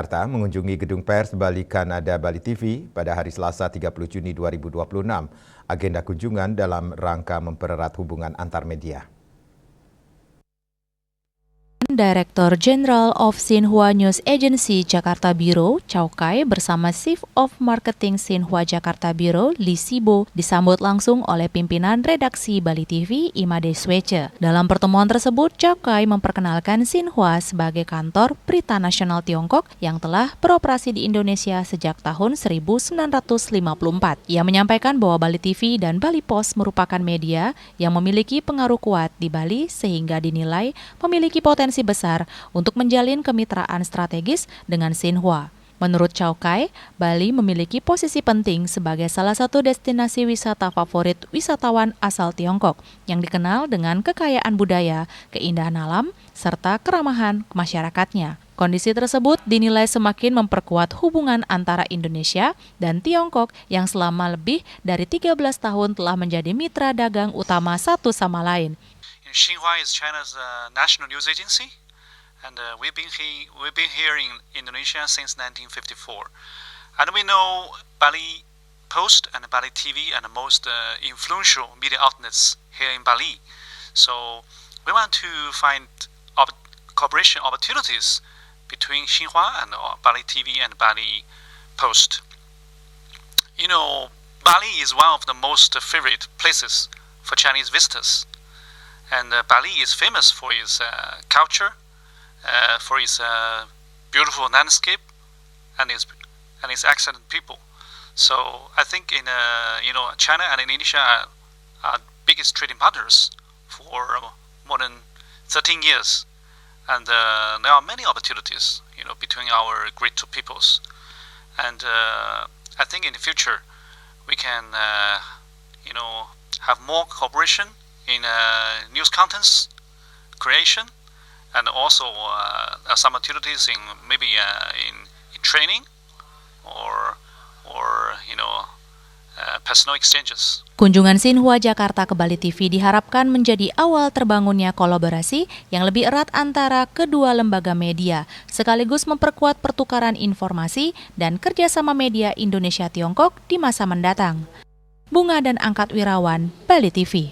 Jakarta mengunjungi Gedung Pers Bali Kanada Bali TV pada hari Selasa 30 Juni 2026. Agenda kunjungan dalam rangka mempererat hubungan antar media. Director General of Xinhua News Agency Jakarta Bureau, Chow Kai, bersama Chief of Marketing Xinhua Jakarta Bureau, Lee Sibo, disambut langsung oleh pimpinan redaksi Bali TV, Imade Swece. Dalam pertemuan tersebut, Chow Kai memperkenalkan Xinhua sebagai kantor berita nasional Tiongkok yang telah beroperasi di Indonesia sejak tahun 1954. Ia menyampaikan bahwa Bali TV dan Bali Post merupakan media yang memiliki pengaruh kuat di Bali sehingga dinilai memiliki potensi besar untuk menjalin kemitraan strategis dengan Xinhua. Menurut Chow Kai, Bali memiliki posisi penting sebagai salah satu destinasi wisata favorit wisatawan asal Tiongkok yang dikenal dengan kekayaan budaya, keindahan alam, serta keramahan masyarakatnya. Kondisi tersebut dinilai semakin memperkuat hubungan antara Indonesia dan Tiongkok yang selama lebih dari 13 tahun telah menjadi mitra dagang utama satu sama lain. Xinhua is China's national news agency, and we've been here in Indonesia since 1954. And we know Bali Post and Bali TV are the most influential media outlets here in Bali. So we want to find cooperation opportunities between Xinhua and Bali TV and Bali Post. You know, Bali is one of the most favorite places for Chinese visitors. And Bali is famous for its culture, for its beautiful landscape, and its excellent people. So I think China and Indonesia are biggest trading partners for more than 13 years, and there are many opportunities between our great two peoples. And I think in the future we can have more cooperation in news contents creation, and also some opportunities in maybe in training or personal exchanges. Kunjungan Xinhua Jakarta ke Bali TV diharapkan menjadi awal terbangunnya kolaborasi yang lebih erat antara kedua lembaga media, sekaligus memperkuat pertukaran informasi dan kerjasama media Indonesia-Tiongkok di masa mendatang. Bunga dan Angkat Wirawan, Bali TV.